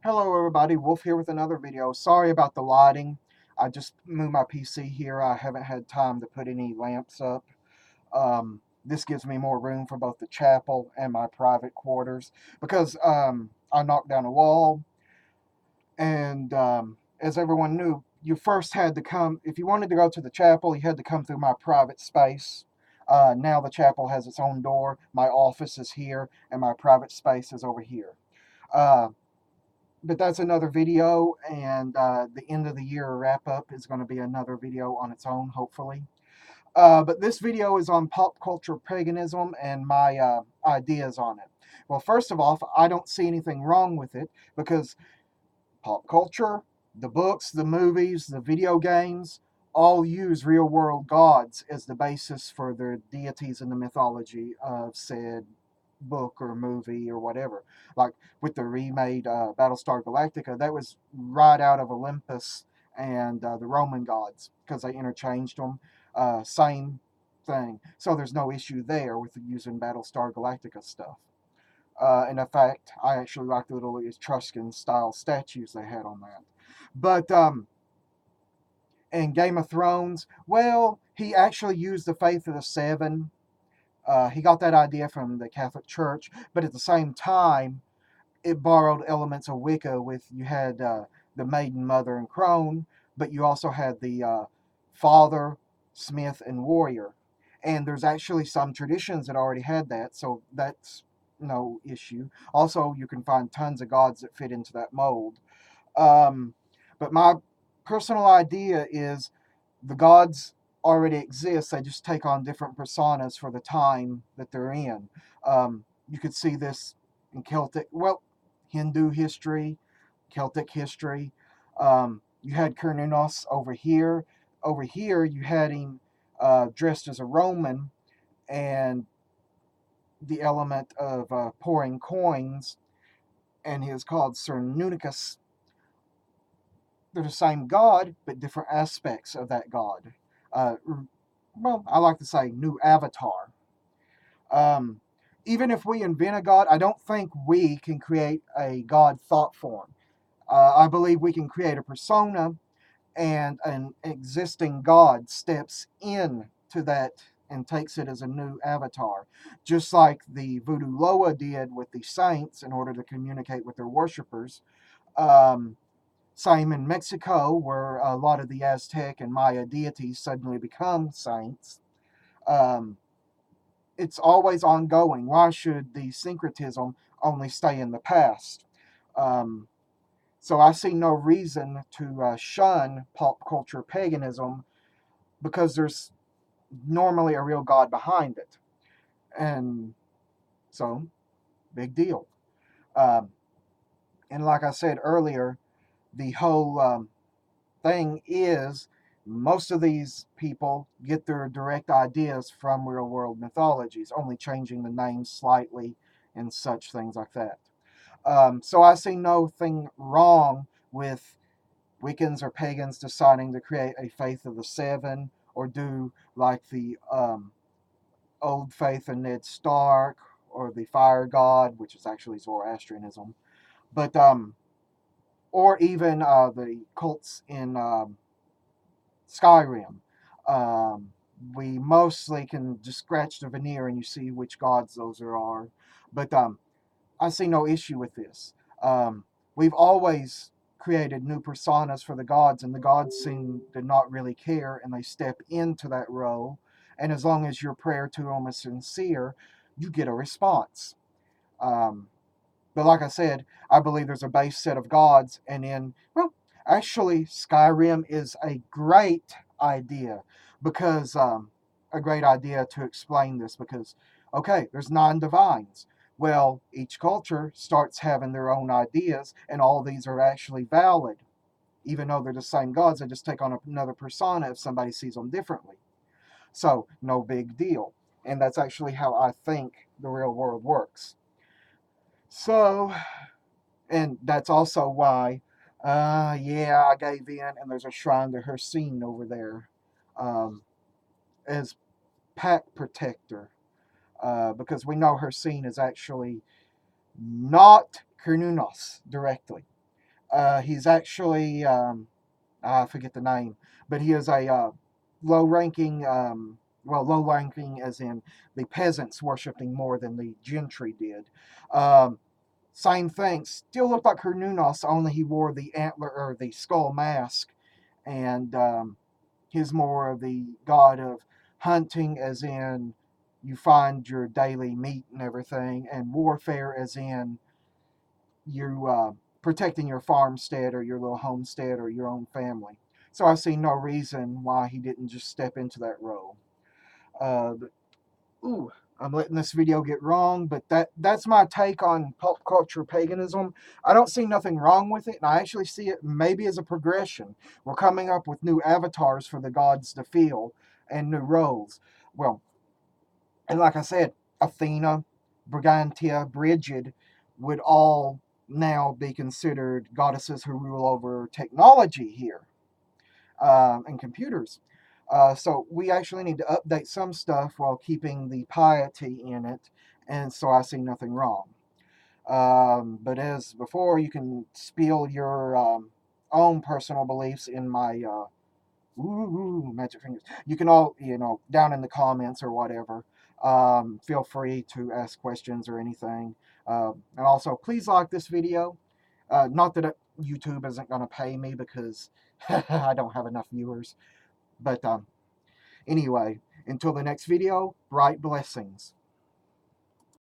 Hello everybody, Wolf here with another video. Sorry about the lighting. I just moved my PC here. I haven't had time to put any lamps up. This gives me more room for both the chapel and my private quarters because I knocked down a wall and as everyone knew, you first had to come, if you wanted to go to the chapel, you had to come through my private space. Now the chapel has its own door. My office is here and my private space is over here. Uh, but that's another video, and the end of the year wrap up is going to be another video on its own, hopefully. But this video is on pop culture paganism and my ideas on it. Well, first of all, I don't see anything wrong with it because pop culture, the books, the movies, the video games, all use real world gods as the basis for their deities in the mythology of said book or movie or whatever. Like with the remade Battlestar Galactica, that was right out of Olympus and the Roman gods because they interchanged them. Same thing. So there's no issue there with using Battlestar Galactica stuff. And in fact, I actually like the little Etruscan style statues they had on that. But in Game of Thrones, well, he actually used the Faith of the Seven. He got that idea from the Catholic Church, but at the same time, it borrowed elements of Wicca. With you had the Maiden, Mother, and Crone, but you also had the Father, Smith, and Warrior. And there's actually some traditions that already had that, so that's no issue. Also, you can find tons of gods that fit into that mold. Um, but my personal idea is the gods already exist. They just take on different personas for the time that they're in. You could see this in Hindu history, Celtic history. You had Cernunnos over here. Over here, you had him dressed as a Roman, and the element of pouring coins, and he is called Cernunicus. They're the same god, but different aspects of that god. Uh, well, I like to say new avatar. Um, Even if we invent a god, I don't think we can create a god thought form. I believe we can create a persona, and an existing god steps in to that and takes it as a new avatar, just like the Voodoo Loa did with the saints in order to communicate with their worshippers. Um, Same in Mexico, where a lot of the Aztec and Maya deities suddenly become saints. Um, it's always ongoing. Why should the syncretism only stay in the past? Um, so I see no reason to shun pop culture paganism because there's normally a real God behind it. And so, big deal. Um, and like I said earlier, the whole thing is most of these people get their direct ideas from real world mythologies, only changing the names slightly and such things like that. So I see nothing wrong with Wiccans or pagans deciding to create a faith of the seven or do like the old faith of Ned Stark or the fire god, which is actually Zoroastrianism, but or even the cults in Skyrim. Um, we mostly can just scratch the veneer and you see which gods those are. But I see no issue with this. We've always created new personas for the gods, and the gods seem to not really care, and they step into that role. And as long as your prayer to them is sincere, you get a response. Um, but like I said, I believe there's a base set of gods, and then, well, actually, Skyrim is a great idea because a great idea to explain this because, okay, there's nine divines. Well, each culture starts having their own ideas, and all these are actually valid. Even though they're the same gods, they just take on another persona if somebody sees them differently. So, no big deal. And that's actually how I think the real world works. So, and that's also why, yeah, I gave in, and there's a shrine to her scene over there um, as pack protector, because we know her scene is actually not Cernunnos directly. He's actually, I forget the name, but he is a low-ranking, well, low-ranking as in the peasants worshipping more than the gentry did. Um, Same thing, still looked like Hernunos, only he wore the antler or the skull mask, and he's more of the god of hunting, as in you find your daily meat and everything, and warfare, as in you protecting your farmstead or your little homestead or your own family. So I see no reason why he didn't just step into that role. But, ooh, I'm letting this video get wrong, but that's my take on pop culture paganism. I don't see nothing wrong with it, and I actually see it maybe as a progression. We're coming up with new avatars for the gods to feel and new roles. Well, and like I said, Athena, Brigantia, Brigid would all now be considered goddesses who rule over technology here, and computers. So we actually need to update some stuff while keeping the piety in it, and so I see nothing wrong. But as before, you can spill your own personal beliefs in my magic fingers. You can all, down in the comments or whatever. Feel free to ask questions or anything. And also, please like this video. Not that YouTube isn't going to pay me because I don't have enough viewers. But anyway, until the next video, bright blessings.